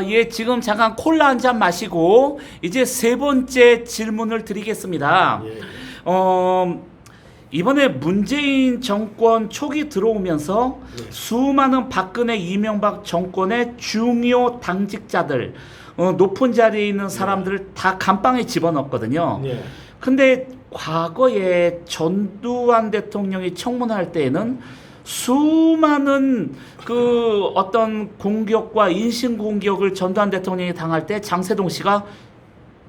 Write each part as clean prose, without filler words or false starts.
예, 지금 잠깐 콜라 한 잔 마시고 이제 세 번째 질문을 드리겠습니다. 예. 이번에 문재인 정권 초기 들어오면서 예. 수많은 박근혜 이명박 정권의 중요 당직자들, 높은 자리에 있는 사람들을 다 감방에 집어넣었거든요. 예. 근데 과거에 전두환 대통령이 청문할 때에는 수많은 그 어떤 공격과 인신 공격을 전두환 대통령이 당할 때 장세동 씨가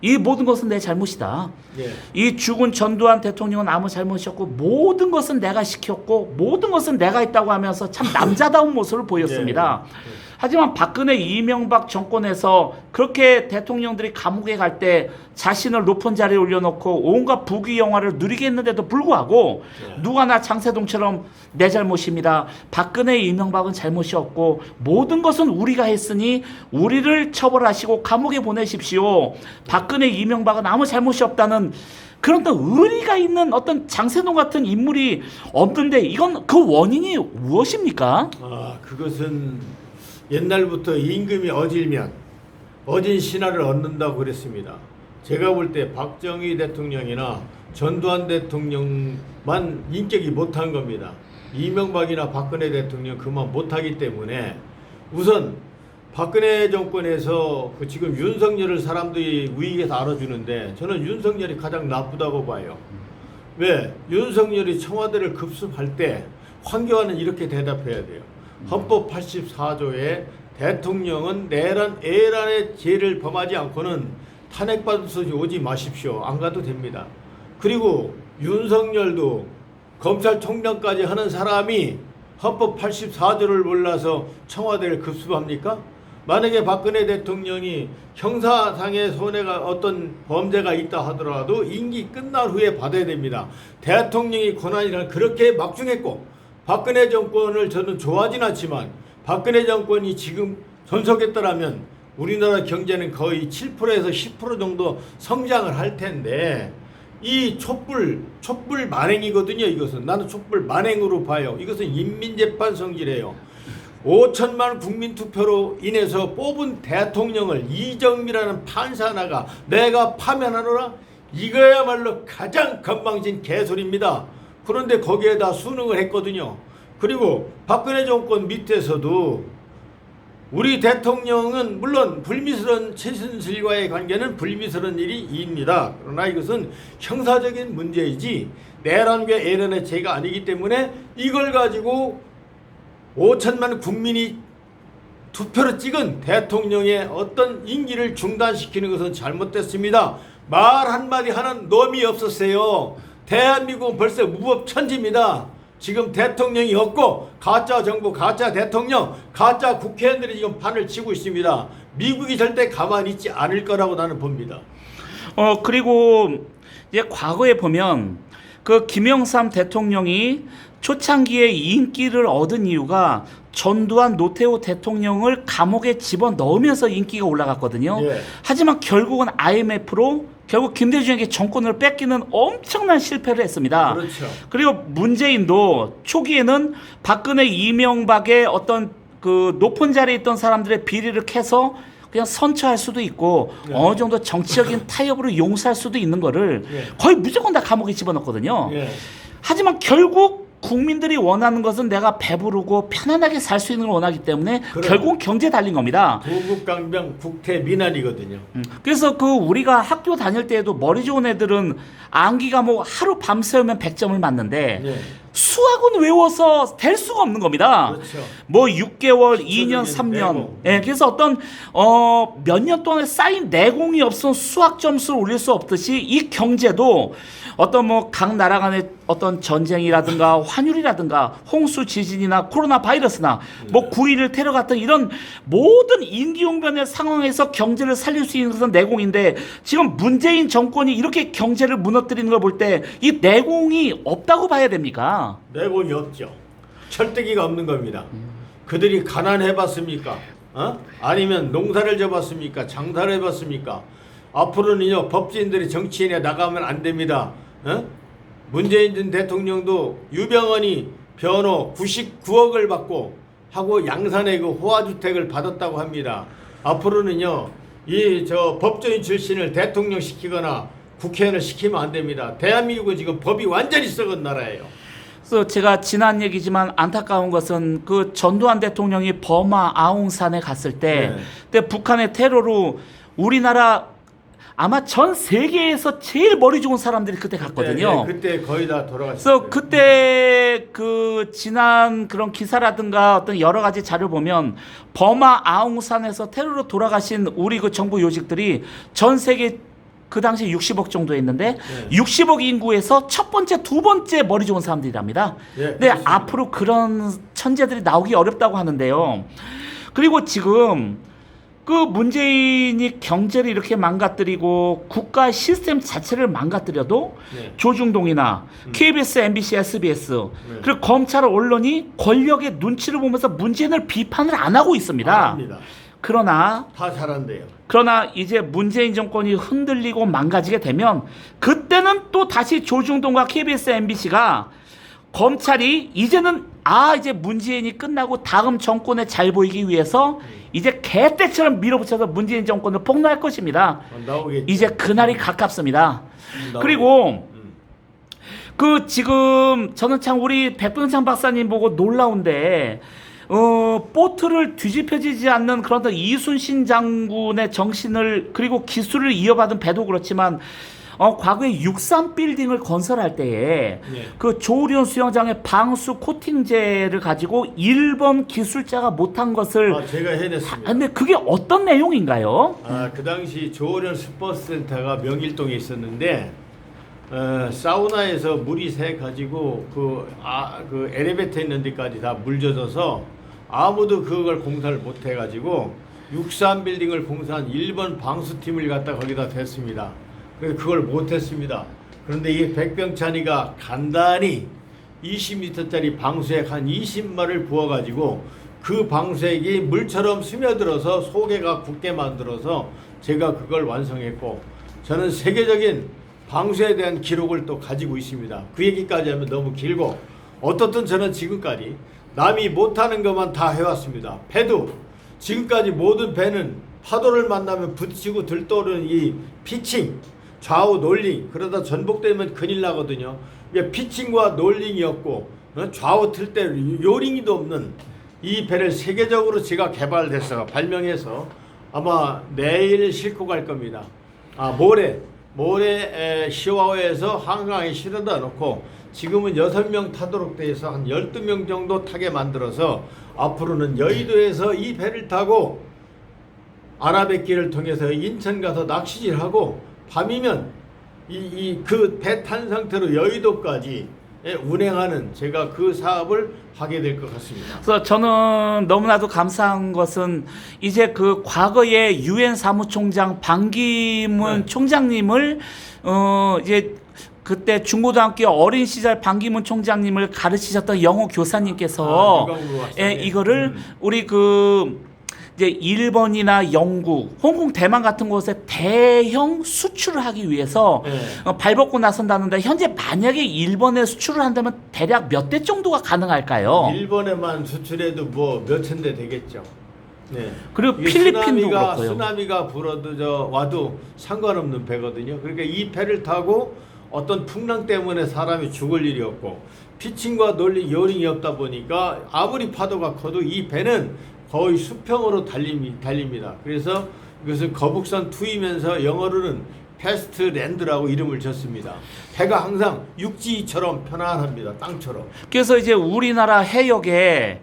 이 모든 것은 내 잘못이다. 예. 이 죽은 전두환 대통령은 아무 잘못이 없고 모든 것은 내가 시켰고 모든 것은 내가 했다고 하면서 참 남자다운 모습을 보였습니다. 예. 하지만 박근혜 이명박 정권에서 그렇게 대통령들이 감옥에 갈 때 자신을 높은 자리에 올려놓고 온갖 부귀 영화를 누리게 했는데도 불구하고 누가 나 장세동처럼 내 잘못입니다. 박근혜 이명박은 잘못이 없고 모든 것은 우리가 했으니 우리를 처벌하시고 감옥에 보내십시오. 박근혜 이명박은 아무 잘못이 없다는 그런 또 의리가 있는 어떤 장세동 같은 인물이 없는데 이건 그 원인이 무엇입니까? 그것은 옛날부터 임금이 어질면 어진 신하를 얻는다고 그랬습니다. 제가 볼 때 박정희 대통령이나 전두환 대통령만 인격이 못한 겁니다. 이명박이나 박근혜 대통령 그만 못하기 때문에 우선 박근혜 정권에서 그 지금 윤석열을 사람들이 우익에서 알아주는데 저는 윤석열이 가장 나쁘다고 봐요. 왜? 윤석열이 청와대를 급습할 때 황교안은 이렇게 대답해야 돼요. 헌법 84조에 대통령은 내란 애란의 죄를 범하지 않고는 탄핵받을 수 오지 마십시오. 안 가도 됩니다. 그리고 윤석열도 검찰총장까지 하는 사람이 헌법 84조를 몰라서 청와대를 급습합니까? 만약에 박근혜 대통령이 형사상의 손해가 어떤 범죄가 있다 하더라도 임기 끝난 후에 받아야 됩니다. 대통령이 권한이란 그렇게 막중했고 박근혜 정권을 저는 좋아하진 않지만 박근혜 정권이 지금 존속했더라면 우리나라 경제는 거의 7%에서 10% 정도 성장을 할 텐데 이 촛불 만행이거든요. 이것은 나는 촛불 만행으로 봐요. 이것은 인민재판 성질이에요. 5천만 국민투표로 인해서 뽑은 대통령을 이정미라는 판사 하나가 내가 파면하노라? 이거야말로 가장 건방진 개소리입니다. 그런데 거기에다 수능을 했거든요. 그리고 박근혜 정권 밑에서도 우리 대통령은 물론 불미스러운 최순실과의 관계는 불미스러운 일이입니다. 그러나 이것은 형사적인 문제이지 내란과 애란의 죄가 아니기 때문에 이걸 가지고 5천만 국민이 투표를 찍은 대통령의 어떤 임기를 중단시키는 것은 잘못됐습니다. 말 한마디 하는 놈이 없었어요. 대한민국은 벌써 무법천지입니다. 지금 대통령이 없고 가짜 정부, 가짜 대통령, 가짜 국회의원들이 지금 판을 치고 있습니다. 미국이 절대 가만히 있지 않을 거라고 나는 봅니다. 그리고 이제 과거에 보면 그 김영삼 대통령이 초창기에 인기를 얻은 이유가 전두환 노태우 대통령을 감옥에 집어넣으면서 인기가 올라갔거든요. 예. 하지만 결국은 IMF로 결국 김대중에게 정권을 뺏기는 엄청난 실패를 했습니다. 그렇죠. 그리고 문재인도 초기에는 박근혜 이명박의 어떤 그 높은 자리에 있던 사람들의 비리를 캐서 그냥 선처할 수도 있고 예. 어느 정도 정치적인 타협으로 용서할 수도 있는 거를 예. 거의 무조건 다 감옥에 집어넣거든요. 예. 하지만 결국 국민들이 원하는 것은 내가 배부르고 편안하게 살 수 있는 걸 원하기 때문에 결국 경제에 달린 겁니다. 부국강병 국태민안이거든요. 그래서 그 우리가 학교 다닐 때에도 머리 좋은 애들은 암기 과목 하루 밤새우면 100점을 맞는데 예. 수학은 외워서 될 수가 없는 겁니다. 그렇죠. 뭐 6개월, 2년, 기초적인 3년. 내공. 예, 그래서 어떤 몇 년 동안에 쌓인 내공이 없으면 수학 점수를 올릴 수 없듯이 이 경제도 어떤 뭐 각 나라 간의 어떤 전쟁이라든가 환율이라든가 홍수 지진이나 코로나 바이러스나 뭐 9.11 테러 같은 이런 모든 인기용변의 상황에서 경제를 살릴 수 있는 것은 내공인데 지금 문재인 정권이 이렇게 경제를 무너뜨리는 걸 볼 때 이 내공이 없다고 봐야 됩니까? 내공이 없죠. 철대기가 없는 겁니다. 그들이 가난해봤습니까? 아니면 농사를 져봤습니까? 장사를 해봤습니까? 앞으로는요 법진들이 정치인에 나가면 안 됩니다. 문재인 전 대통령도 유병헌이 변호 99억을 받고 하고 양산의 그 호화주택을 받았다고 합니다. 앞으로는요, 이 저 법조인 출신을 대통령 시키거나 국회의원을 시키면 안 됩니다. 대한민국은 지금 법이 완전히 썩은 나라예요. 그래서 제가 지난 얘기지만 안타까운 것은 그 전두환 대통령이 버마 아웅산에 갔을 때, 네. 그때 북한의 테러로 우리나라 아마 전 세계에서 제일 머리 좋은 사람들이 그때 갔거든요. 네, 그때 거의 다 돌아가셨어요. 그래서 그때 그 지난 그런 기사라든가 어떤 여러 가지 자료 보면 버마 아웅산에서 테러로 돌아가신 우리 그 정부 요직들이 전 세계 그 당시 60억 정도 했는데 네. 60억 인구에서 첫 번째, 두 번째 머리 좋은 사람들이랍니다. 네, 근데 그렇습니다. 앞으로 그런 천재들이 나오기 어렵다고 하는데요. 그리고 지금 그 문재인이 경제를 이렇게 망가뜨리고 국가 시스템 자체를 망가뜨려도 네. 조중동이나 KBS, MBC, SBS 네. 그리고 검찰, 언론이 권력의 눈치를 보면서 문재인을 비판을 안 하고 있습니다. 합니다. 그러나 다 잘한대요. 이제 문재인 정권이 흔들리고 망가지게 되면 그때는 또 다시 조중동과 KBS, MBC가 검찰이 이제는 이제 문재인이 끝나고 다음 정권에 잘 보이기 위해서 이제 개떼처럼 밀어붙여서 문재인 정권을 폭로할 것입니다. 나오겠죠. 이제 그날이 가깝습니다. 나오겠죠. 그리고 그 지금 저는 참 우리 백병창 박사님 보고 놀라운데 보트를 뒤집혀지지 않는 그런 이순신 장군의 정신을 그리고 기술을 이어받은 배도 그렇지만 과거에 63 빌딩을 건설할 때에 네. 그 조련 수영장의 방수 코팅제를 가지고 일본 기술자가 못한 것을 제가 해냈습니다. 근데 그게 어떤 내용인가요? 그 당시 조련 스포츠센터가 명일동에 있었는데 사우나에서 물이 새 가지고 그 엘리베이터 있는 데까지 다 물 젖어서 아무도 그걸 공사를 못 해가지고 63 빌딩을 공사한 일본 방수팀을 갖다 거기다 댔습니다. 그래서 그걸 못했습니다. 그런데 이 백병찬이가 간단히 20m짜리 방수액 한 20마를 부어가지고 그 방수액이 물처럼 스며들어서 소개가 굳게 만들어서 제가 그걸 완성했고 저는 세계적인 방수에 대한 기록을 또 가지고 있습니다. 그 얘기까지 하면 너무 길고 어떻든 저는 지금까지 남이 못하는 것만 다 해왔습니다. 배도 지금까지 모든 배는 파도를 만나면 부딪히고 들떠오르는 이 피칭 좌우 놀링 그러다 전복되면 큰일 나거든요. 피칭과 놀링이었고 좌우 틀 때 요링이도 없는 이 배를 세계적으로 제가 개발해서 발명해서 아마 내일 싣고 갈 겁니다. 모레 시와오에서 한강에 실어다 놓고 지금은 6명 타도록 돼서 한 12명 정도 타게 만들어서 앞으로는 여의도에서 이 배를 타고 아라뱃길을 통해서 인천 가서 낚시질하고 밤이면 그 배 탄 상태로 여의도까지 운행하는 제가 그 사업을 하게 될 것 같습니다. 그래서 저는 너무나도 감사한 것은 이제 그 과거에 유엔 사무총장 반기문 네. 총장님을 이제 그때 중고등학교 어린 시절 반기문 총장님을 가르치셨던 영어 교사님께서 이거를 우리 이제 일본이나 영국, 홍콩, 대만 같은 곳에 대형 수출을 하기 위해서 발벗고 나선다는데 현재 만약에 일본에 수출을 한다면 대략 몇 대 정도가 가능할까요? 일본에만 수출해도 뭐 몇천 대 되겠죠. 네. 그리고 필리핀도 그렇고요. 쓰나미가 와도 상관없는 배거든요. 그러니까 이 배를 타고 어떤 풍랑 때문에 사람이 죽을 일이 없고 피칭과 논리 요링이 없다 보니까 아무리 파도가 커도 이 배는 거의 수평으로 달립니다. 그래서 이것은 거북선 2이면서 영어로는 패스트 랜드라고 이름을 졌습니다. 배가 항상 육지처럼 편안합니다. 땅처럼. 그래서 이제 우리나라 해역에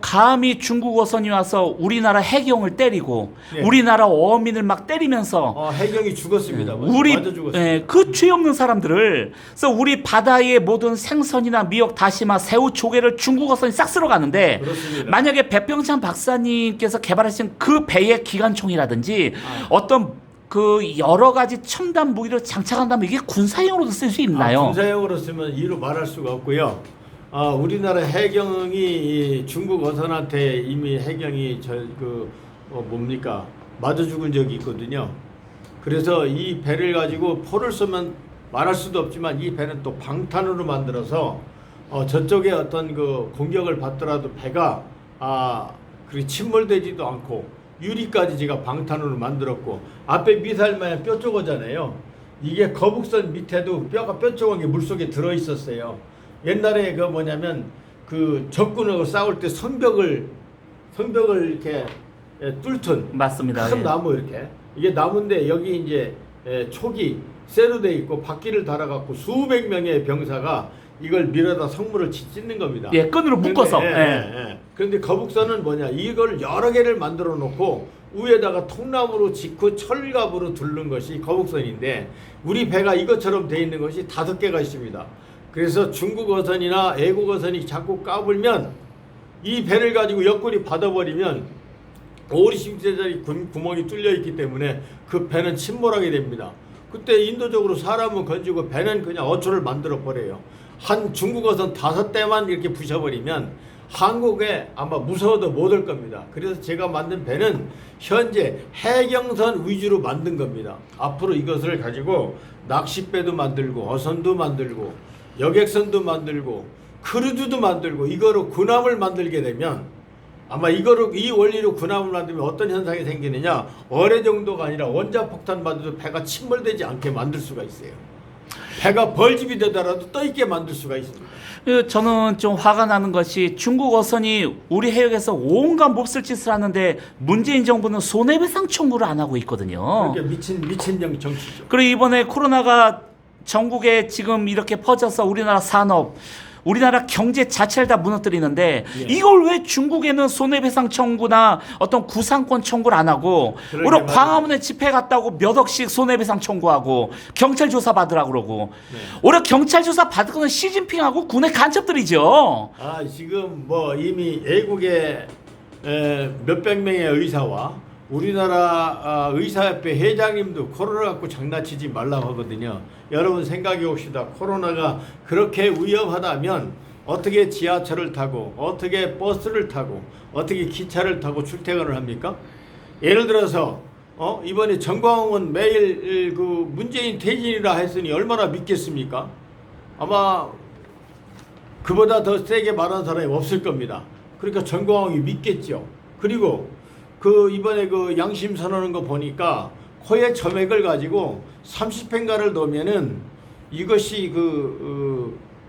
감히 중국 어선이 와서 우리나라 해경을 때리고 우리나라 어민을 막 때리면서 해경이 죽었습니다. 맞아 죽었습니다. 그 죄 없는 사람들을 그래서 우리 바다의 모든 생선이나 미역, 다시마, 새우, 조개를 중국 어선이 싹 쓸어 가는데 그렇습니다. 만약에 백병찬 박사님께서 개발하신 그 배의 기관총이라든지 어떤 그 여러 가지 첨단 무기를 장착한다면 이게 군사용으로도 쓸 수 있나요? 군사용으로 쓰면 이루 말할 수가 없고요. 우리나라 해경이 중국 어선한테 이미 해경이 맞아 죽은 적이 있거든요. 그래서 이 배를 가지고 포를 쏘면 말할 수도 없지만 이 배는 또 방탄으로 만들어서 저쪽에 어떤 그 공격을 받더라도 배가 그렇게 침몰되지도 않고 유리까지 제가 방탄으로 만들었고 앞에 미사일만한 뼈 쪼거잖아요. 이게 거북선 밑에도 뼈가 뼈 쪼간 게 물속에 들어 있었어요. 옛날에 그 뭐냐면 그 적군하고 싸울 때 성벽을 이렇게 뚫든 맞습니다. 큰 예. 나무 이렇게 이게 나무인데 여기 이제 촉이 쇠로 돼 있고 바퀴를 달아갖고 수백 명의 병사가 이걸 밀어다 성물을 찢는 겁니다. 예, 끈으로 묶어서. 예. 그런데 거북선은 뭐냐? 이걸 여러 개를 만들어 놓고 위에다가 통나무로 짓고 철갑으로 둘른 것이 거북선인데 우리 배가 이것처럼 돼 있는 것이 5개가 있습니다. 그래서 중국 어선이나 애국 어선이 자꾸 까불면 이 배를 가지고 옆구리 받아버리면 50cm짜리 구멍이 뚫려 있기 때문에 그 배는 침몰하게 됩니다. 그때 인도적으로 사람은 건지고 배는 그냥 어초를 만들어 버려요. 한 중국 어선 5대만 이렇게 부셔버리면 한국에 아마 무서워도 못 올 겁니다. 그래서 제가 만든 배는 현재 해경선 위주로 만든 겁니다. 앞으로 이것을 가지고 낚싯배도 만들고 어선도 만들고 여객선도 만들고 크루즈도 만들고 이거로 군함을 만들게 되면 아마 이거로 이 원리로 군함을 만들면 어떤 현상이 생기느냐 어뢰 정도가 아니라 원자폭탄 만들어도 배가 침몰되지 않게 만들 수가 있어요. 배가 벌집이 되더라도 떠있게 만들 수가 있습니다. 저는 좀 화가 나는 것이 중국 어선이 우리 해역에서 온갖 몹쓸 짓을 하는데 문재인 정부는 손해배상 청구를 안 하고 있거든요. 그러니까 미친 정치죠. 그리고 이번에 코로나가 전국에 지금 이렇게 퍼져서 우리나라 산업, 우리나라 경제 자체를 다 무너뜨리는데 예. 이걸 왜 중국에는 손해배상 청구나 어떤 구상권 청구를 안 하고 그러게 우리 말이에요. 광화문에 집회 갔다고 몇 억씩 손해배상 청구하고 경찰 조사 받으라고 그러고 네. 오히려 경찰 조사 받은 거는 시진핑하고 군의 간첩들이죠. 아 지금 뭐 이미 애국의 몇백 명의 의사와 우리나라 의사협회 회장님도 코로나 갖고 장난치지 말라고 하거든요. 여러분 생각해 봅시다. 코로나가 그렇게 위험하다면 어떻게 지하철을 타고 어떻게 버스를 타고 어떻게 기차를 타고 출퇴근을 합니까? 예를 들어서 이번에 정광훈은 매일 그 문재인 퇴진이라 했으니 얼마나 믿겠습니까? 아마 그보다 더 세게 말하는 사람이 없을 겁니다. 그러니까 정광훈이 믿겠죠. 그리고 그 이번에 그 양심 선언한 거 보니까 코에 점액을 가지고 30행가를 넣으면은 이것이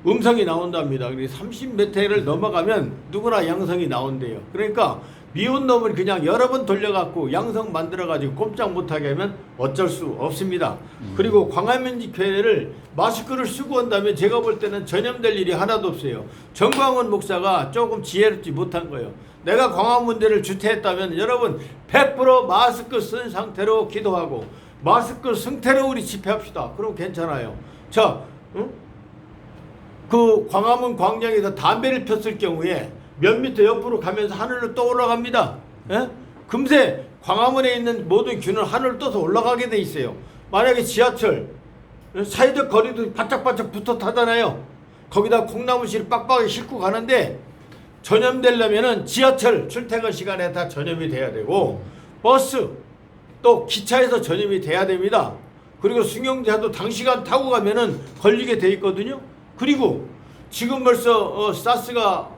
음성이 나온답니다. 그래서 30몇 회를 넘어가면 누구나 양성이 나온대요. 그러니까 미운 놈을 그냥 여러 번 돌려갖고 양성 만들어가지고 꼼짝 못하게 하면 어쩔 수 없습니다. 그리고 광화문집회를 마스크를 쓰고 온다면 제가 볼 때는 전염될 일이 하나도 없어요. 정광훈 목사가 조금 지혜롭지 못한 거예요. 내가 광화문대를 주최했다면 여러분 100% 마스크 쓴 상태로 기도하고 마스크 상태로 우리 집회합시다. 그럼 괜찮아요. 자, 그 광화문 광장에서 담배를 폈을 경우에 몇 미터 옆으로 가면서 하늘로 떠 올라갑니다. 예? 금세 광화문에 있는 모든 균은 하늘로 떠서 올라가게 돼 있어요. 만약에 지하철 사회적 거리도 바짝바짝 붙어 타잖아요. 거기다 콩나물씨를 빡빡하게 싣고 가는데 전염되려면은 지하철 출퇴근 시간에 다 전염이 돼야 되고 버스 또 기차에서 전염이 돼야 됩니다. 그리고 승용차도 단시간 타고 가면은 걸리게 돼 있거든요. 그리고 지금 벌써 사스가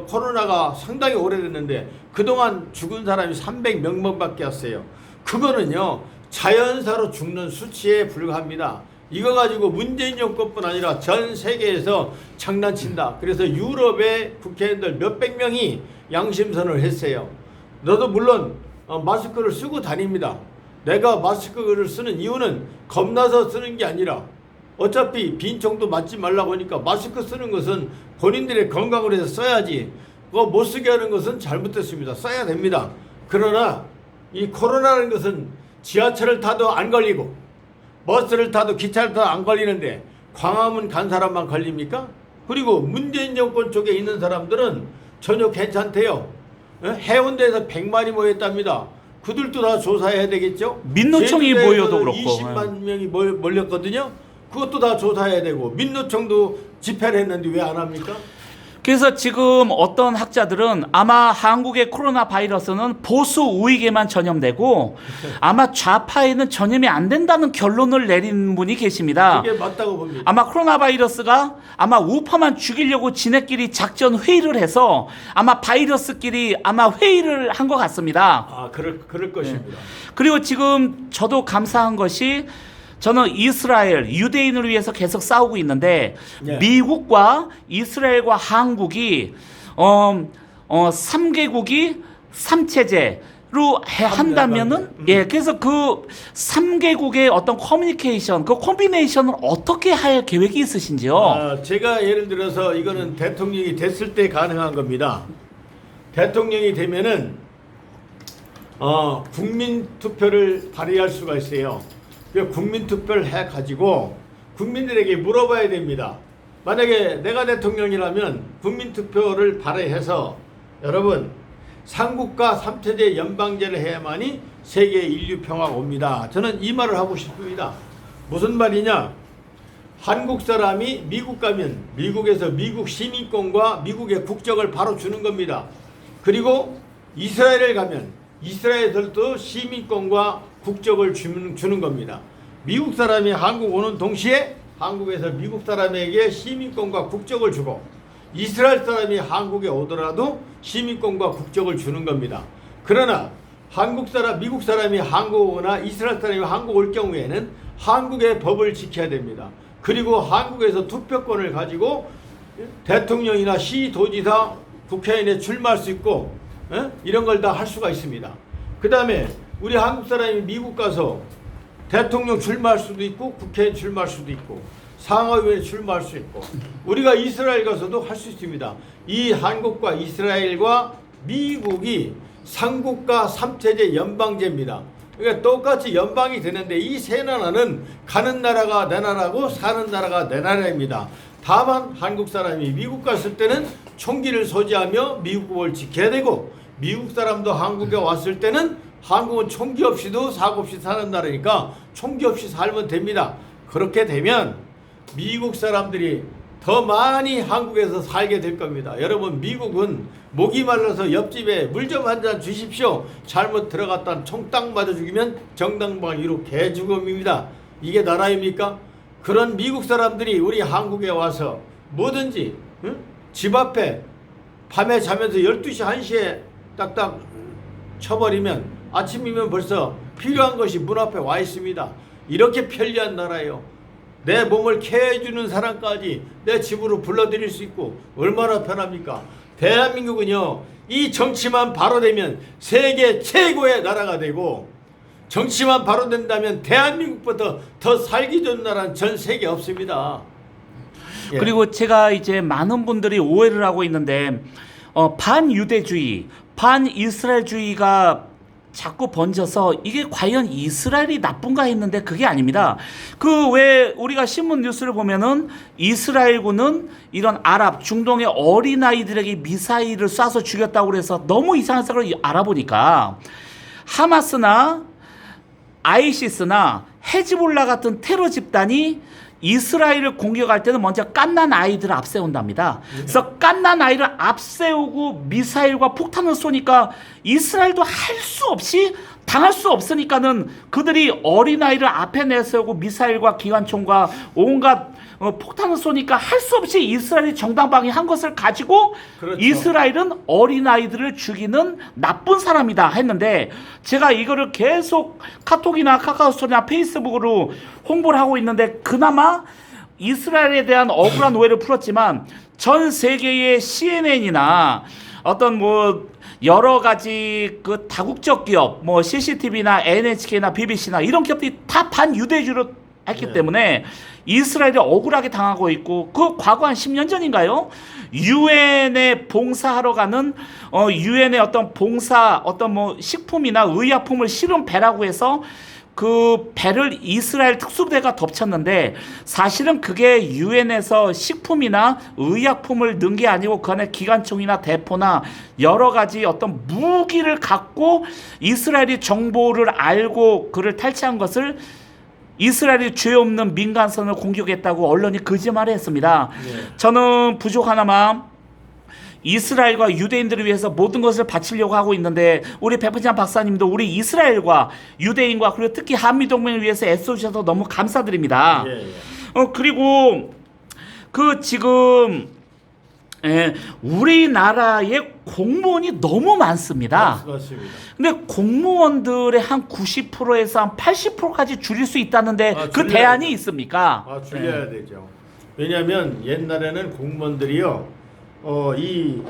코로나가 상당히 오래됐는데 그동안 죽은 사람이 300명밖에 없어요. 그거는요 자연사로 죽는 수치에 불과합니다. 이거 가지고 문재인 정권뿐 아니라 전 세계에서 장난친다. 그래서 유럽의 국회의원들 몇백 명이 양심선언을 했어요. 너도 물론 마스크를 쓰고 다닙니다. 내가 마스크를 쓰는 이유는 겁나서 쓰는 게 아니라 어차피 빈총도 맞지 말라고 하니까 마스크 쓰는 것은 본인들의 건강을 위해서 써야지. 그거 못 쓰게 하는 것은 잘못됐습니다. 써야 됩니다. 그러나 이 코로나라는 것은 지하철을 타도 안 걸리고 버스를 타도 기차를 타도 안 걸리는데 광화문 간 사람만 걸립니까? 그리고 문재인 정권 쪽에 있는 사람들은 전혀 괜찮대요. 해운대에서 100만이 모였답니다. 그들도 다 조사해야 되겠죠? 민노총이 모여도 그렇고 20만 명이 몰렸거든요. 그것도 다 조사해야 되고 민노총도 집회를 했는데 왜 안 합니까? 그래서 지금 어떤 학자들은 아마 한국의 코로나 바이러스는 보수 우익에만 전염되고 아마 좌파에는 전염이 안 된다는 결론을 내린 분이 계십니다. 그게 맞다고 봅니다. 아마 코로나 바이러스가 아마 우파만 죽이려고 지네끼리 작전 회의를 해서 아마 바이러스끼리 아마 회의를 한 것 같습니다. 아, 그럴 것입니다. 그리고 지금 저도 감사한 것이 저는 이스라엘, 유대인을 위해서 계속 싸우고 있는데 네. 미국과 이스라엘과 한국이 3개국이 3체제로 한다면은 그래서 그 3개국의 어떤 커뮤니케이션, 그 콤비네이션을 어떻게 할 계획이 있으신지요? 제가 예를 들어서 이거는 대통령이 됐을 때 가능한 겁니다. 대통령이 되면은 국민 투표를 발의할 수가 있어요. 그 국민 투표를 해 가지고 국민들에게 물어봐야 됩니다. 만약에 내가 대통령이라면 국민 투표를 발의해서 여러분 삼국가 삼체제 연방제를 해야만이 세계 인류 평화가 옵니다. 저는 이 말을 하고 싶습니다. 무슨 말이냐? 한국 사람이 미국 가면 미국에서 미국 시민권과 미국의 국적을 바로 주는 겁니다. 그리고 이스라엘을 가면 이스라엘에서도 시민권과 국적을 주는 겁니다. 미국 사람이 한국 오는 동시에 한국에서 미국 사람에게 시민권과 국적을 주고 이스라엘 사람이 한국에 오더라도 시민권과 국적을 주는 겁니다. 그러나 미국 사람이 한국 오거나 이스라엘 사람이 한국 올 경우에는 한국의 법을 지켜야 됩니다. 그리고 한국에서 투표권을 가지고 대통령이나 시도지사, 국회의원에 출마할 수 있고 이런 걸 다 할 수가 있습니다. 그 다음에 우리 한국 사람이 미국 가서 대통령 출마할 수도 있고 국회에 출마할 수도 있고 상하의원에 출마할 수 있고 우리가 이스라엘 가서도 할 수 있습니다. 이 한국과 이스라엘과 미국이 삼국가 삼체제 연방제입니다. 그러니까 똑같이 연방이 되는데 이 세 나라는 가는 나라가 내 나라고 사는 나라가 내 나라입니다. 다만 한국 사람이 미국 갔을 때는 총기를 소지하며 미국법을 지켜야 되고 미국 사람도 한국에 왔을 때는 한국은 총기 없이도 사고 없이 사는 나라니까 총기 없이 살면 됩니다. 그렇게 되면 미국 사람들이 더 많이 한국에서 살게 될 겁니다. 여러분 미국은 목이 말라서 옆집에 물 좀 한 잔 주십시오. 잘못 들어갔다 총딱 맞아 죽이면 정당방위로 개죽음입니다. 이게 나라입니까? 그런 미국 사람들이 우리 한국에 와서 뭐든지 집 앞에 밤에 자면서 12시 1시에 딱딱 쳐버리면 아침이면 벌써 필요한 것이 문 앞에 와 있습니다. 이렇게 편리한 나라예요. 내 몸을 케어해주는 사람까지 내 집으로 불러들일 수 있고 얼마나 편합니까? 대한민국은요, 이 정치만 바로 되면 세계 최고의 나라가 되고 정치만 바로 된다면 대한민국보다 더 살기 좋은 나라는 전 세계에 없습니다. 예. 그리고 제가 이제 많은 분들이 오해를 하고 있는데 반유대주의, 반이스라엘주의가 자꾸 번져서 이게 과연 이스라엘이 나쁜가 했는데 그게 아닙니다. 그 왜 우리가 신문 뉴스를 보면은 이스라엘군은 이런 아랍, 중동의 어린아이들에게 미사일을 쏴서 죽였다고 그래서 너무 이상한 사람을 알아보니까 하마스나 아이시스나 헤즈볼라 같은 테러 집단이 이스라엘을 공격할 때는 먼저 갓난 아이들을 앞세운답니다. 그래서 갓난 아이를 앞세우고 미사일과 폭탄을 쏘니까 이스라엘도 할 수 없이 당할 수 없으니까는 그들이 어린아이를 앞에 내세우고 미사일과 기관총과 온갖 폭탄을 쏘니까 할 수 없이 이스라엘이 정당방위한 것을 가지고 그렇죠. 이스라엘은 어린아이들을 죽이는 나쁜 사람이다 했는데 제가 이거를 계속 카톡이나 카카오스토리나 페이스북으로 홍보를 하고 있는데 그나마 이스라엘에 대한 억울한 오해를 풀었지만 전 세계의 CNN이나 어떤 뭐 여러 가지 그 다국적 기업 뭐 CCTV나 NHK나 BBC나 이런 기업들이 다 반유대주의로 했기 때문에 이스라엘이 억울하게 당하고 있고 그 과거 한 10년 전인가요? 유엔에 봉사하러 가는 유엔의 어떤 봉사 어떤 뭐 식품이나 의약품을 실은 배라고 해서 그 배를 이스라엘 특수부대가 덮쳤는데 사실은 그게 유엔에서 식품이나 의약품을 넣은 게 아니고 그 안에 기관총이나 대포나 여러 가지 어떤 무기를 갖고 이스라엘이 정보를 알고 그를 탈취한 것을 이스라엘이 죄 없는 민간선을 공격했다고 언론이 거짓말을 했습니다. 저는 부족하나마 이스라엘과 유대인들을 위해서 모든 것을 바치려고 하고 있는데 우리 백분장 박사님도 우리 이스라엘과 유대인과 그리고 특히 한미동맹을 위해서 애써주셔서 너무 감사드립니다. 예, 예. 그리고 그 지금 우리나라에 공무원이 너무 많습니다. 맞습니다. 근데 공무원들의 한 90%에서 한 80%까지 줄일 수 있다는데 그 줄여야 대안이 돼요. 있습니까? 줄여야 되죠. 왜냐하면 옛날에는 공무원들이요, 이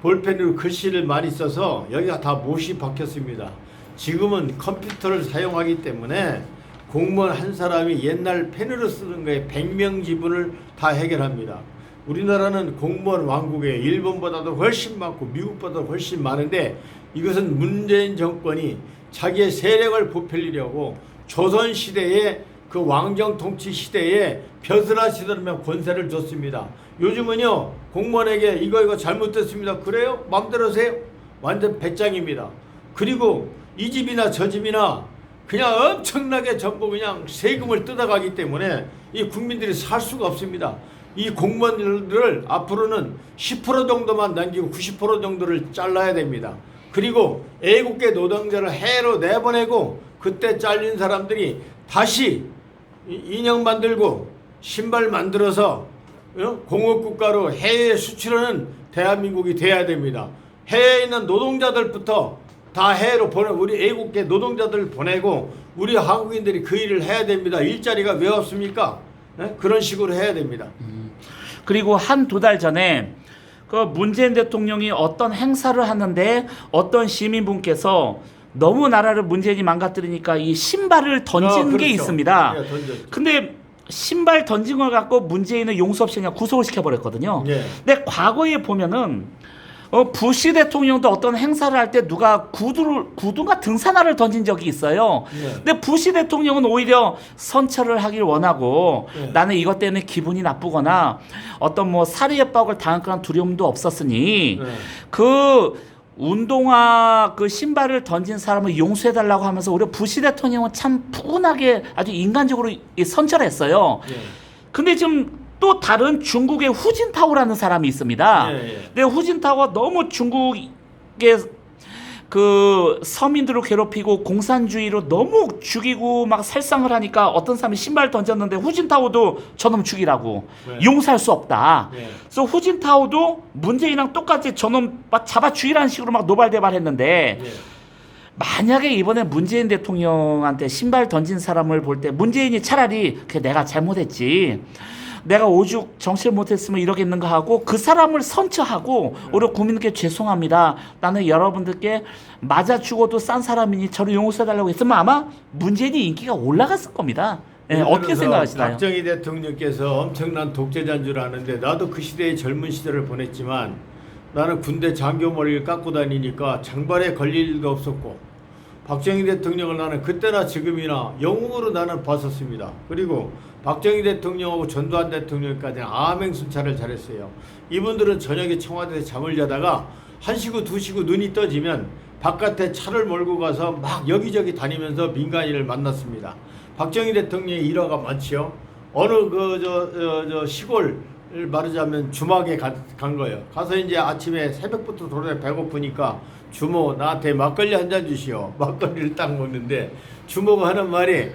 볼펜으로 글씨를 많이 써서 여기가 다 못이 박혔습니다. 지금은 컴퓨터를 사용하기 때문에 공무원 한 사람이 옛날 펜으로 쓰는 거에 100명 지분을 다 해결합니다. 우리나라는 공무원 왕국에 일본보다도 훨씬 많고 미국보다도 훨씬 많은데 이것은 문재인 정권이 자기의 세력을 부풀리려고 조선시대에 그 왕정 통치 시대에 벼슬아시더라면 권세를 줬습니다. 요즘은요, 공무원에게 이거 잘못됐습니다. 그래요? 마음대로 하세요? 완전 배짱입니다. 그리고 이 집이나 저 집이나 그냥 엄청나게 전부 그냥 세금을 뜯어가기 때문에 이 국민들이 살 수가 없습니다. 이 공무원들을 앞으로는 10% 정도만 남기고 90% 정도를 잘라야 됩니다. 그리고 애국계 노동자를 해외로 내보내고 그때 잘린 사람들이 다시 인형 만들고 신발 만들어서 공업국가로 해외에 수출하는 대한민국이 돼야 됩니다. 해외에 있는 노동자들부터 다 해외로 우리 애국계 노동자들 보내고 우리 한국인들이 그 일을 해야 됩니다. 일자리가 왜 없습니까? 그런 식으로 해야 됩니다. 그리고 한 두 달 전에 그 문재인 대통령이 어떤 행사를 하는데 어떤 시민분께서 너무 나라를 문재인이 망가뜨리니까 이 신발을 던진 그렇죠. 게 있습니다. 예, 던졌죠. 근데 신발 던진 걸 갖고 문재인은 용서 없이 그냥 구속을 시켜버렸거든요. 예. 근데 과거에 보면은 부시 대통령도 어떤 행사를 할 때 누가 구두가 등산화를 던진 적이 있어요. 예. 근데 부시 대통령은 오히려 선처를 하길 원하고 예. 나는 이것 때문에 기분이 나쁘거나 어떤 뭐 살해의 빡을 당할 그런 두려움도 없었으니 예. 그 운동화 그 신발을 던진 사람을 용서해달라고 하면서 오히려 부시 대통령은 참 푸근하게 아주 인간적으로 선처했어요. 예. 근데 지금 또 다른 중국의 후진타오라는 사람이 있습니다. 예, 예. 근데 후진타오가 너무 중국의 그 서민들을 괴롭히고 공산주의로 너무 죽이고 막 살상을 하니까 어떤 사람이 신발 던졌는데 후진타오도 저놈 죽이라고 네. 용서할 수 없다. 예. 그래서 후진타오도 문재인이랑 똑같이 저놈 막 잡아 죽이라는 식으로 막 노발대발했는데 예. 만약에 이번에 문재인 대통령한테 신발 던진 사람을 볼 때 문재인이 차라리 그게 내가 잘못했지. 내가 오죽 정치를 못했으면 이러겠는가 하고 그 사람을 선처하고 오히려 국민께 죄송합니다. 나는 여러분들께 맞아 죽어도 싼 사람이니 저를 용서해달라고 했으면 아마 문재인이 인기가 올라갔을 겁니다. 예, 어떻게 생각하시나요? 박정희 대통령께서 엄청난 독재자인 줄 아는데 나도 그 시대의 젊은 시절을 보냈지만 나는 군대 장교머리를 깎고 다니니까 장발에 걸릴 일도 없었고 박정희 대통령을 나는 그때나 지금이나 영웅으로 나는 봤었습니다. 그리고 박정희 대통령하고 전두환 대통령까지는 암행순찰을 잘했어요. 이분들은 저녁에 청와대에서 잠을 자다가 1시고 2시고 눈이 떠지면 바깥에 차를 몰고 가서 막 여기저기 다니면서 민간인을 만났습니다. 박정희 대통령의 일화가 많지요. 어느 시골 말하자면 주막에 간 거예요. 가서 이제 아침에 새벽부터 돌아다 배고프니까 주모 나한테 막걸리 한 잔 주시오. 막걸리를 딱 먹는데 주모가 하는 말이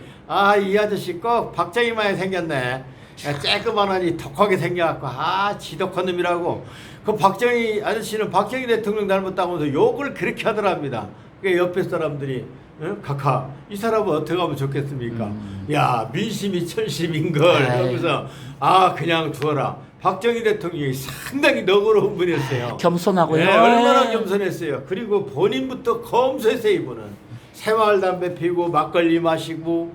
이 아저씨 꼭 박정희만이 생겼네. 쬐끄만하니 덕하게 생겨갖고 지독한 놈이라고. 그 박정희 아저씨는 박정희 대통령 닮았다고 하면서 욕을 그렇게 하더랍니다. 그 옆에 사람들이 각하 이 사람은 어떻게 하면 좋겠습니까? 야 민심이 천심인걸 하면서 그냥 두어라. 박정희 대통령이 상당히 너그러운 분이었어요. 겸손하고요. 네, 얼마나 겸손했어요. 그리고 본인부터 검소했어요. 이분은 새마을 담배 피고 막걸리 마시고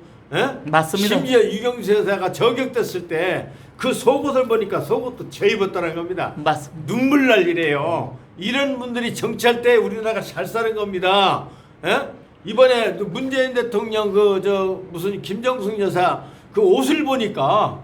맞습니다. 심지어 유경수 여사가 저격됐을 때 그 속옷을 보니까 속옷도 저 입었다는 겁니다. 맞습니다. 눈물 날 일이에요. 이런 분들이 정치할 때 우리나라가 잘 사는 겁니다. 이번에 문재인 대통령 무슨 김정숙 여사 그 옷을 보니까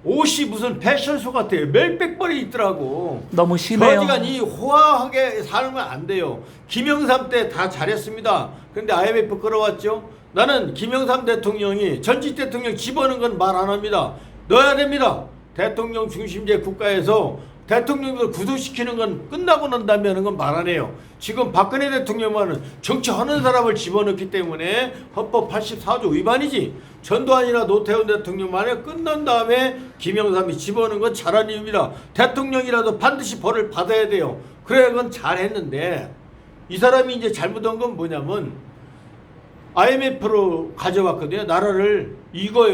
옷이 무슨 패션쇼 같아요. 몇백 벌이 있더라고. 너무 심해요. 저지간이 호화하게 살면 안 돼요. 김영삼 때 다 잘했습니다. 근데 IMF 끌어왔죠. 나는 김영삼 대통령이 전직 대통령 집어넣은 건 말 안 합니다. 넣어야 됩니다. 대통령 중심제 국가에서 대통령을 구속시키는 건 끝나고 난다면 건 말 안 해요. 지금 박근혜 대통령만은 정치하는 사람을 집어넣기 때문에 헌법 84조 위반이지. 전두환이나 노태우 대통령만에 끝난 다음에 김영삼이 집어넣은 건 잘한 이유입니다. 대통령이라도 반드시 벌을 받아야 돼요. 그래야 그건 잘했는데 이 사람이 이제 잘못한 건 뭐냐면 IMF로 가져왔거든요. 나라를 이거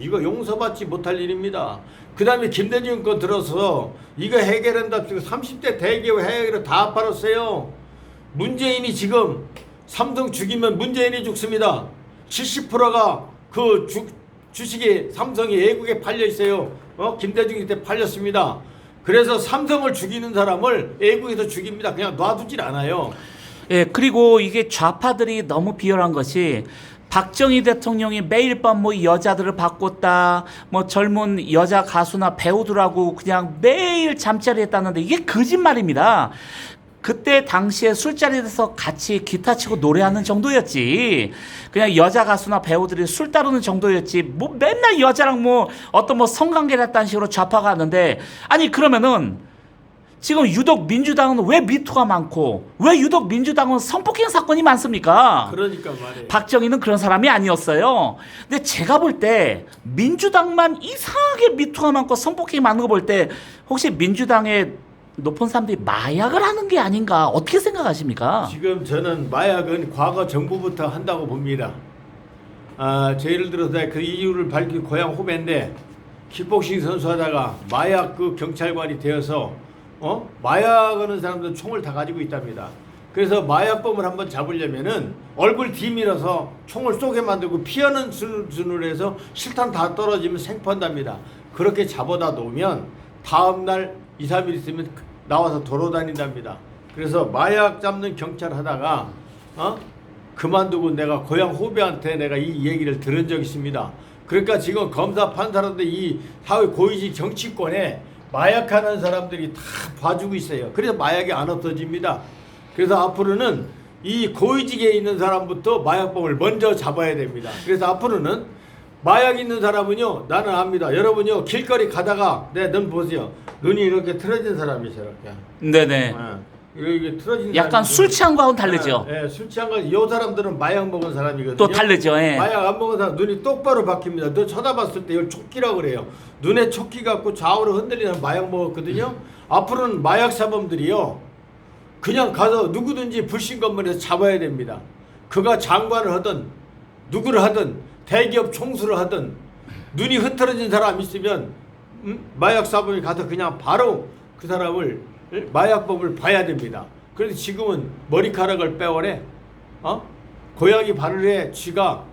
용서받지 못할 일입니다. 그 다음에 김대중 거 들어서 이거 해결한답시고 30대 대기업 해결을 다 팔았어요. 문재인이 지금 삼성 죽이면 문재인이 죽습니다. 70%가 그 주식이 삼성이 외국에 팔려 있어요. 김대중이 때 팔렸습니다. 그래서 삼성을 죽이는 사람을 외국에서 죽입니다. 그냥 놔두질 않아요. 예, 그리고 이게 좌파들이 너무 비열한 것이 박정희 대통령이 매일 밤 뭐 여자들을 바꿨다, 뭐 젊은 여자 가수나 배우들하고 그냥 매일 잠자리 했다는데 이게 거짓말입니다. 그때 당시에 술자리에서 같이 기타 치고 노래하는 정도였지. 그냥 여자 가수나 배우들이 술 따르는 정도였지. 뭐 맨날 여자랑 뭐 어떤 뭐 성관계를 했다는 식으로 좌파가 하는데, 아니 그러면은 지금 유독 민주당은 왜 미투가 많고 왜 유독 민주당은 성폭행 사건이 많습니까? 그러니까 말이에요. 박정희는 그런 사람이 아니었어요. 근데 제가 볼 때 민주당만 이상하게 미투가 많고 성폭행이 많은 거 볼 때 혹시 민주당의 높은 사람들이 마약을 하는 게 아닌가 어떻게 생각하십니까? 지금 저는 마약은 과거 정부부터 한다고 봅니다. 예를 들어서 그 이유를 밝힌 고향 후배인데 킥복싱 선수하다가 마약 그 경찰관이 되어서 마약하는 사람들은 총을 다 가지고 있답니다. 그래서 마약범을 한번 잡으려면은 얼굴 뒤밀어서 총을 쏘게 만들고 피하는 수준으로 해서 실탄 다 떨어지면 생포한답니다. 그렇게 잡아다 놓으면 다음날 2, 3일 있으면 나와서 돌아다닌답니다. 그래서 마약 잡는 경찰 하다가 그만두고 내가 고향 후배한테 내가 이 얘기를 들은 적이 있습니다. 그러니까 지금 검사 판사라도 이 사회 고위직 정치권에 마약하는 사람들이 다 봐주고 있어요. 그래서 마약이 안 없어집니다. 그래서 앞으로는 이 고위직에 있는 사람부터 마약범을 먼저 잡아야 됩니다. 그래서 앞으로는 마약 있는 사람은요, 나는 압니다. 여러분요, 길거리 가다가 눈 보세요. 눈이 이렇게 틀어진 사람이 저렇게. 네네. 이렇게 틀어진 약간 술 취한 거하고는 다르죠. 네, 술 취한 거. 이 사람들은 마약 먹은 사람이거든요. 또 다르죠. 예. 마약 안 먹은 사람 눈이 똑바로 바뀝니다. 너 쳐다봤을 때 이걸 촉기라고 그래요. 눈에 촉기 갖고 좌우로 흔들리는 마약 먹었거든요. 앞으로는 마약 사범들이요, 그냥 가서 누구든지 불신 검문해서 잡아야 됩니다. 그가 장관을 하든 누구를 하든 대기업 총수를 하든 눈이 흐트러진 사람 있으면 마약 사범이 가서 그냥 바로 그 사람을 마약범을 봐야 됩니다. 그런데 지금은 머리카락을 빼오래. 고양이 발을 해 쥐가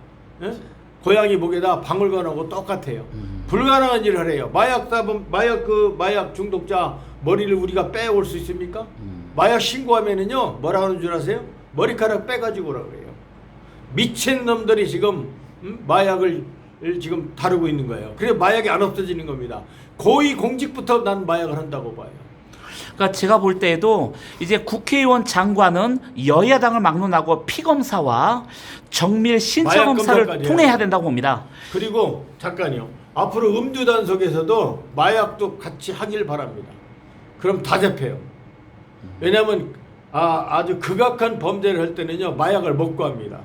고양이 목에다 방울건하고 똑같아요. 불가능한 일을 하래요. 마약 사범, 마약 중독자 머리를 우리가 빼올 수 있습니까? 마약 신고하면은요, 뭐라 하는 줄 아세요? 머리카락 빼가지고 오라고 그래요. 미친 놈들이 지금 마약을 지금 다루고 있는 거예요. 그래서 마약이 안 없어지는 겁니다. 고위 공직부터 난 마약을 한다고 봐요. 그러니까 제가 볼 때에도 이제 국회의원 장관은 여야당을 막론하고 피검사와 정밀 신체검사를 통해야 된다고 봅니다. 그리고 잠깐요. 앞으로 음주 단속에서도 마약도 같이 하길 바랍니다. 그럼 다 잡혀요. 왜냐하면 아주 극악한 범죄를 할 때는요, 마약을 먹고 합니다.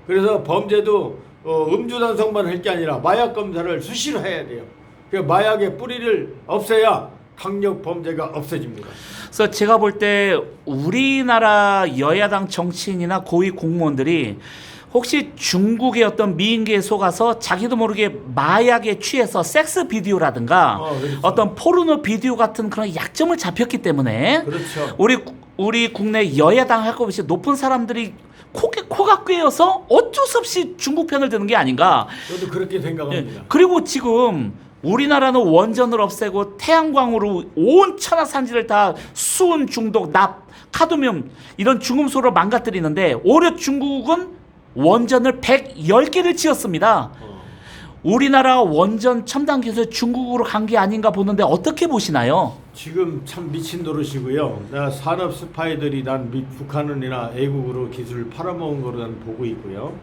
그래서 범죄도 음주 단속만 할 게 아니라 마약 검사를 수시로 해야 돼요. 그 마약의 뿌리를 없애야 강력 범죄가 없어집니다. 그래서 제가 볼 때 우리나라 여야당 정치인이나 고위 공무원들이 혹시 중국의 어떤 미인계에 속아서 자기도 모르게 마약에 취해서 sek스 비디오라든가 그렇죠. 어떤 포르노 비디오 같은 그런 약점을 잡혔기 때문에 그렇죠. 우리 국내 여야당 할 것 없이 높은 사람들이 코가 꿰어서 어쩔 수 없이 중국 편을 드는 게 아닌가. 저도 그렇게 생각합니다. 예, 그리고 지금 우리나라는 원전을 없애고 태양광으로 온 천하산지를 다 수은 중독, 납, 카드뮴 이런 중금속으로 망가뜨리는데 올해 중국은 원전을 110개를 지었습니다. 우리나라 원전 첨단 기술 중국으로 간 게 아닌가 보는데 어떻게 보시나요? 지금 참 미친 노릇이고요. 산업 스파이들이 북한이나 외국으로 기술을 팔아먹은 거로 난 보고 있고요.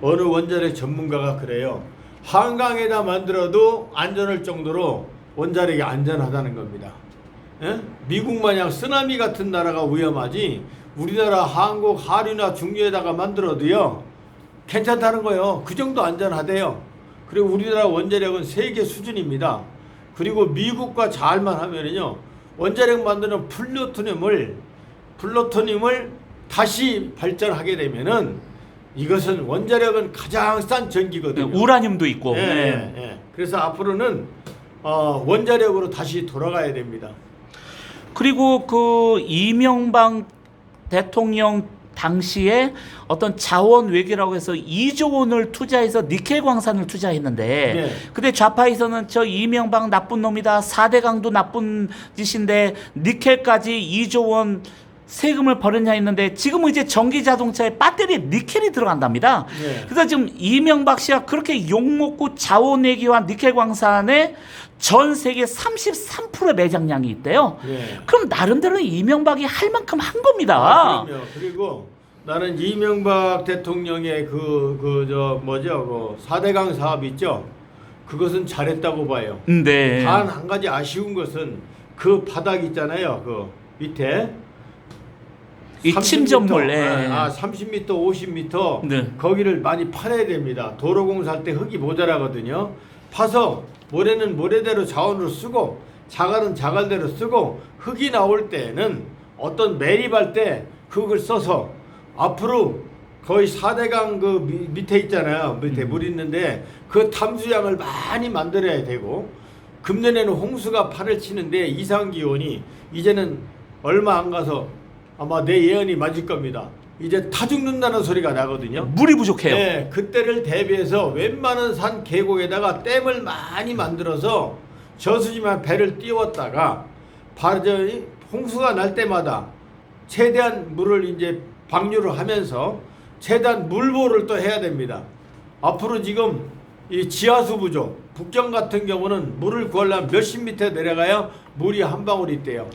어느 원자력 전문가가 그래요. 한강에다 만들어도 안전할 정도로 원자력이 안전하다는 겁니다. 예? 미국 마냥 쓰나미 같은 나라가 위험하지 우리나라 한국 하류나 중류에다가 만들어도요 괜찮다는 거예요. 그 정도 안전하대요. 그리고 우리나라 원자력은 세계 수준입니다. 그리고 미국과 잘만 하면은요 원자력 만드는 플루토늄을 다시 발전하게 되면은 이것은 원자력은 가장 싼 전기거든요. 우라늄도 있고. 예, 네. 예, 예. 그래서 앞으로는 원자력으로 다시 돌아가야 됩니다. 그리고 그 이명박 대통령 당시에 어떤 자원 외교라고 해서 2조 원을 투자해서 니켈 광산을 투자했는데 네. 근데 좌파에서는 저 이명박 나쁜 놈이다. 4대 강도 나쁜 짓인데 니켈까지 2조 원 세금을 벌였냐 했는데 지금은 이제 전기 자동차에 배터리에 니켈이 들어간답니다. 네. 그래서 지금 이명박 씨가 그렇게 욕먹고 자원 외교한 니켈 광산에 전 세계 33%의 매장량이 있대요. 네. 그럼 나름대로 이명박이 할 만큼 한 겁니다. 그럼요. 그리고 나는 이명박 대통령의 그 4대강 사업 있죠. 그것은 잘했다고 봐요. 네. 단 한 가지 아쉬운 것은 그 바닥 있잖아요. 그 밑에 이 30m, 침전물. 예. 30m, 50m 네. 거기를 많이 파내야 됩니다. 도로공사할 때 흙이 모자라거든요. 파서 모래는 모래대로 자원으로 쓰고 자갈은 자갈대로 쓰고 흙이 나올 때는 어떤 매립할 때 그걸 써서 앞으로 거의 4대강 그 밑에 있잖아요. 밑에 물 있는데 그 탐수량을 많이 만들어야 되고 금년에는 홍수가 판을 치는데 이상기온이 이제는 얼마 안 가서 아마 내 예언이 맞을 겁니다. 이제 타 죽는다는 소리가 나거든요. 물이 부족해요. 네, 그때를 대비해서 웬만한 산 계곡에다가 댐을 많이 만들어서 저수지만 배를 띄웠다가 발전이 홍수가 날 때마다 최대한 물을 이제 방류를 하면서 최대한 물보를 또 해야 됩니다. 앞으로 지금 이 지하수 부족, 북경 같은 경우는 물을 구하려면 몇십 미터 내려가야 물이 한 방울 있대요.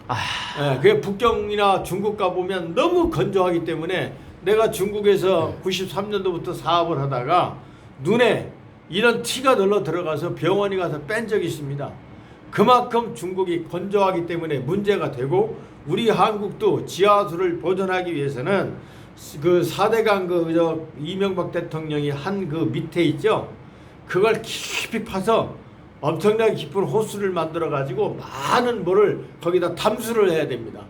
예, 그 북경이나 중국 가보면 너무 건조하기 때문에 내가 중국에서 93년도부터 사업을 하다가 눈에 이런 티가 들러 들어가서 병원에 가서 뺀 적이 있습니다. 그만큼 중국이 건조하기 때문에 문제가 되고 우리 한국도 지하수를 보존하기 위해서는 그 4대강 이명박 대통령이 한 그 밑에 있죠. 그걸 깊이 파서 엄청나게 깊은 호수를 만들어 가지고 많은 물을 거기다 담수를 해야 됩니다.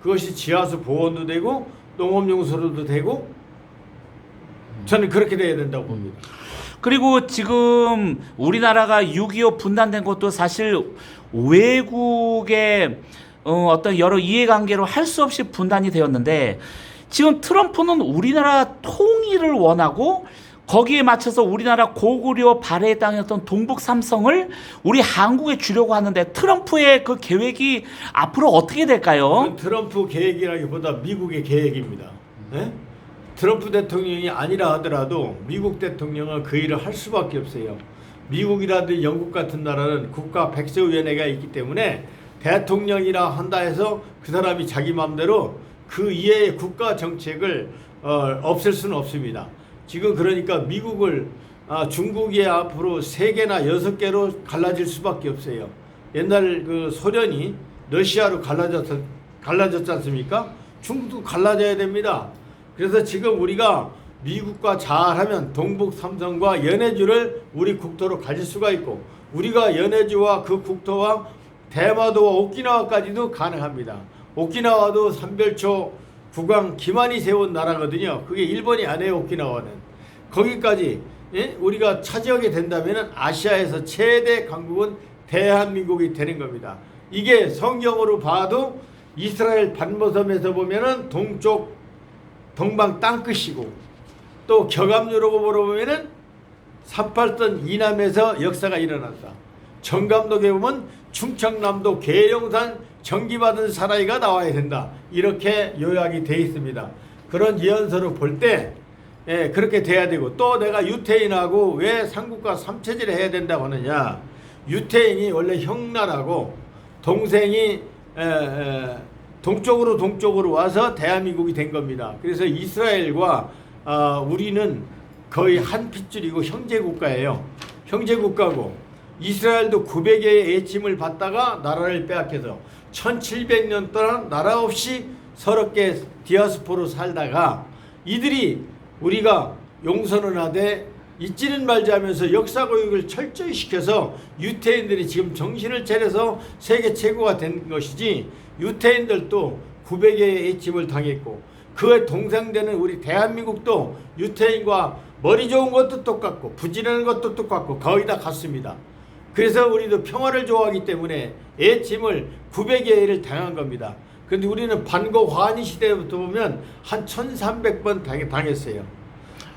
그것이 지하수 보온도 되고 농업용수로도 되고 저는 그렇게 돼야 된다고 봅니다. 그리고 지금 우리나라가 6.25 분단된 것도 사실 외국의 어떤 여러 이해관계로 할 수 없이 분단이 되었는데 지금 트럼프는 우리나라 통일을 원하고 거기에 맞춰서 우리나라 고구려 발해의 땅이었던 동북 삼성을 우리 한국에 주려고 하는데 트럼프의 그 계획이 앞으로 어떻게 될까요? 그건 트럼프 계획이라기보다 미국의 계획입니다. 네? 트럼프 대통령이 아니라 하더라도 미국 대통령은 그 일을 할 수밖에 없어요. 미국이라든지 영국 같은 나라는 국가 백서위원회가 있기 때문에 대통령이라 한다 해서 그 사람이 자기 마음대로 그 이외의 국가 정책을 없앨 수는 없습니다. 지금 그러니까 미국을 중국이 앞으로 3개나 6개로 갈라질 수밖에 없어요. 옛날 그 소련이 러시아로 갈라졌지 않습니까? 중국도 갈라져야 됩니다. 그래서 지금 우리가 미국과 잘하면 동북 삼성과 연해주를 우리 국토로 가질 수가 있고 우리가 연해주와 그 국토와 대마도와 오키나와까지도 가능합니다. 오키나와도 삼별초 국왕 김한이 세운 나라거든요. 그게 일본이 안 해요. 오키나와는. 거기까지 우리가 차지하게 된다면 아시아에서 최대 강국은 대한민국이 되는 겁니다. 이게 성경으로 봐도 이스라엘 반모섬에서 보면은 동방 땅끝이고 또 격암유로 보면은 38선 이남에서 역사가 일어났다. 정감독에 보면 충청남도 계룡산 전기받은 사나이가 나와야 된다. 이렇게 요약이 되어 있습니다. 그런 예언서를 볼 때 그렇게 돼야 되고 또 내가 유태인하고 왜 삼국과 삼체제를 해야 된다고 하느냐. 유태인이 원래 형나라고 동생이 동쪽으로 와서 대한민국이 된 겁니다. 그래서 이스라엘과 우리는 거의 한 핏줄이고 형제국가예요. 형제국가고 이스라엘도 900여의 애침을 받다가 나라를 빼앗겨서 1700년 동안 나라 없이 서럽게 디아스포로 살다가 이들이 우리가 용서는 하되 잊지는 말자 하면서 역사 교육을 철저히 시켜서 유태인들이 지금 정신을 차려서 세계 최고가 된 것이지, 유태인들도 900의 H집을 당했고 그에 동생되는 우리 대한민국도 유태인과 머리 좋은 것도 똑같고 부지런한 것도 똑같고 거의 다 같습니다. 그래서 우리도 평화를 좋아하기 때문에 애침을 900여 회를 당한 겁니다. 그런데 우리는 반고 환희 시대부터 보면 한 1300번 당했어요.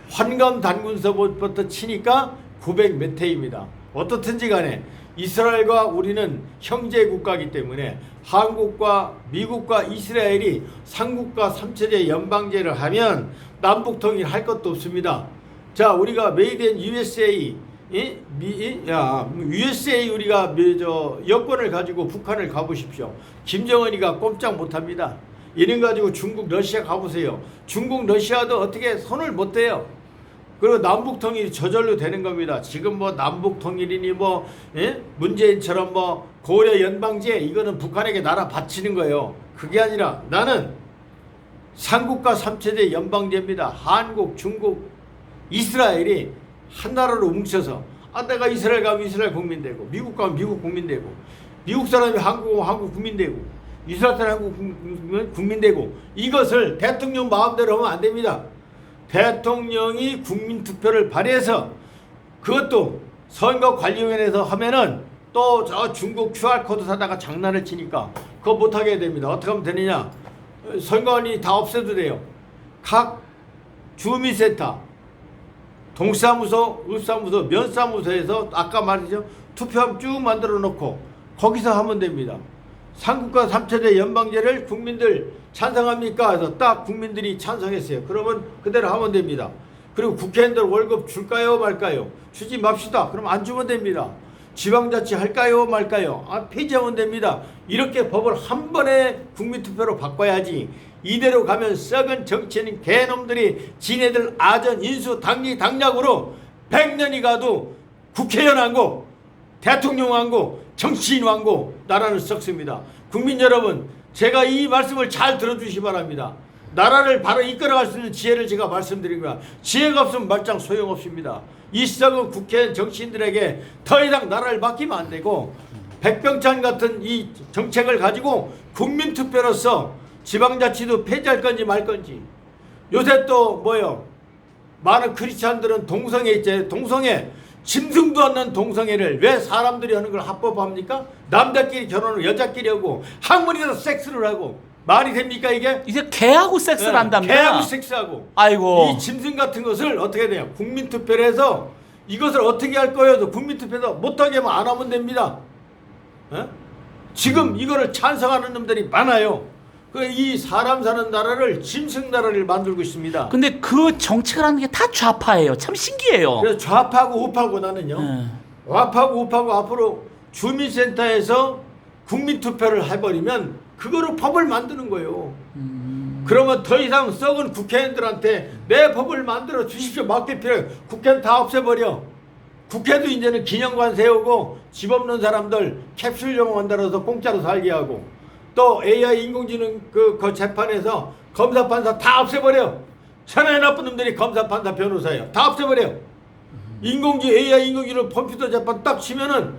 환감 단군서부터 치니까 900 몇 회입니다. 어떻든지 간에 이스라엘과 우리는 형제 국가이기 때문에 한국과 미국과 이스라엘이 삼국가 삼체제 연방제를 하면 남북 통일할 것도 없습니다. 자, 우리가 메이드 인 USA USA 우리가 여권을 가지고 북한을 가보십시오. 김정은이가 꼼짝 못합니다. 이런 가지고 중국 러시아 가보세요. 중국 러시아도 어떻게 손을 못 대요. 그리고 남북 통일이 저절로 되는 겁니다. 지금 뭐 남북 통일이니 뭐 문재인처럼 뭐 고려 연방제 이거는 북한에게 나라 바치는 거예요. 그게 아니라 나는 삼국가 삼체제 연방제입니다. 한국, 중국, 이스라엘이 한 나라로 뭉쳐서 내가 이스라엘 가면 이스라엘 국민 되고 미국 가면 미국 국민 되고 미국 사람이 한국 오면 한국 국민 되고 이스라엘 사람이 한국 국민 되고, 이것을 대통령 마음대로 하면 안 됩니다. 대통령이 국민투표를 발의해서 그것도 선거관리위원회에서 하면은 또 저 중국 QR코드 사다가 장난을 치니까 그거 못하게 됩니다. 어떻게 하면 되느냐. 선거관리 다 없애도 돼요. 각 주민센터, 동사무소, 읍사무소, 면사무소에서 아까 말이죠. 투표함 쭉 만들어 놓고 거기서 하면 됩니다. 삼국가 삼체제 연방제를 국민들 찬성합니까? 해서 딱 국민들이 찬성했어요. 그러면 그대로 하면 됩니다. 그리고 국회의원들 월급 줄까요 말까요? 주지 맙시다. 그럼 안 주면 됩니다. 지방자치 할까요 말까요? 폐지하면 됩니다. 이렇게 법을 한 번에 국민투표로 바꿔야지, 이대로 가면 썩은 정치인 개놈들이 지네들 아전 인수 당리 당략으로 100년이 가도 국회의원 왕고, 대통령 왕고, 정치인 왕고, 나라는 썩습니다. 국민 여러분, 제가 이 말씀을 잘 들어주시기 바랍니다. 나라를 바로 이끌어갈 수 있는 지혜를 제가 말씀드린 거야. 지혜가 없으면 말짱 소용없습니다. 이 썩은 국회의원 정치인들에게 더 이상 나라를 맡기면 안 되고, 백병찬 같은 이 정책을 가지고 국민투표로서 지방자치도 폐지할 건지 말 건지. 요새 또 뭐요? 많은 크리스찬들은 동성애 있잖아요. 동성애. 짐승도 않는 동성애를 왜 사람들이 하는 걸 합법합니까? 남자끼리 결혼을 여자끼리 하고 학문에서 섹스를 하고 말이 됩니까 이게? 이제 개하고 섹스를 한답니다. 개하고 섹스하고. 아이고. 이 짐승 같은 것을 어떻게 돼요? 국민투표를 해서 이것을 어떻게 할 거예요? 국민투표도 못하게 하면 안 하면 됩니다. 지금 이거를 찬성하는 놈들이 많아요. 이 사람 사는 나라를 짐승 나라를 만들고 있습니다. 근데 그 정책을 하는 게 다 좌파예요. 참 신기해요. 그래서 좌파고 우파고 나는요. 좌파고 우파고 앞으로 주민센터에서 국민투표를 해버리면 그거로 법을 만드는 거예요. 그러면 더 이상 썩은 국회의원들한테 내 법을 만들어 주십시오. 맡길 필요. 국회는 다 없애버려. 국회도 이제는 기념관 세우고 집 없는 사람들 캡슐용 만들어서 공짜로 살게 하고, 또 AI 인공지능 그 재판에서 검사 판사 다 없애버려. 천하의 나쁜 놈들이 검사 판사 변호사예요. 다 없애버려. AI 인공지능 컴퓨터 재판 딱 치면은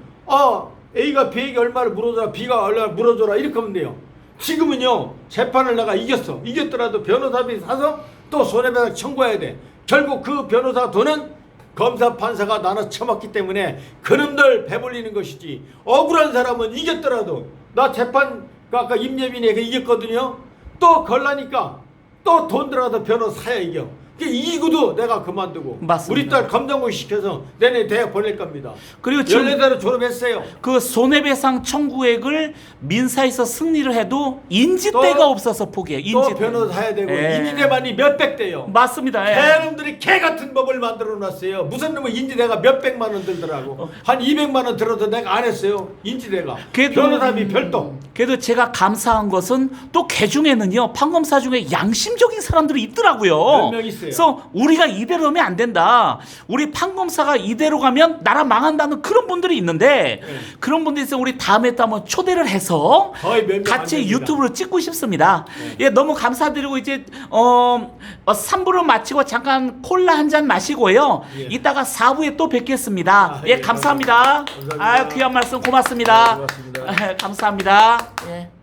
A가 B에게 얼마를 물어줘라, B가 얼마를 물어줘라, 이렇게 하면 돼요. 지금은요, 재판을 내가 이겼더라도 변호사비 사서 또 손해배상 청구해야 돼. 결국 그 변호사 돈은 검사 판사가 나눠 처먹기 때문에 그놈들 배불리는 것이지, 억울한 사람은 이겼더라도, 나 재판 아까 임예빈에게 이겼거든요. 또 걸라니까 또 돈 들어가서 변호사 사야 이겨. 이기고도 내가 그만두고. 맞습니다. 우리 딸 검정고시 시켜서 내내 대학 보낼 겁니다. 그리고 지금 14살에 졸업했어요. 그 손해배상 청구액을 민사에서 승리를 해도 인지대가 없어서 포기해. 또 변호사 사야 되고 인지대만이 몇백 대요. 맞습니다. 개놈들이 개 같은 법을 만들어 놨어요. 무슨 놈의 인지대가 몇백만 원 들더라고. 한 200만 원 들어도 내가 안 했어요. 인지대가. 변호사비 별도. 그래도 제가 감사한 것은 또 개 중에는요, 판검사 중에 양심적인 사람들이 있더라고요. 몇 명 있어요. 그래서 우리가 이대로 하면 안 된다. 우리 판검사가 이대로 가면 나라 망한다는 그런 분들이 있는데 그런 분들이 있어 우리 다음에 또 한번 초대를 해서 거의 몇명안 같이 됩니다. 유튜브로 찍고 싶습니다. 예, 너무 감사드리고 이제 3부를 마치고 잠깐 콜라 한 잔 마시고요. 예. 이따가 4부에 또 뵙겠습니다. 예, 예, 감사합니다. 감사합니다. 아, 귀한 말씀 고맙습니다. 네, 고맙습니다. 감사합니다. 예.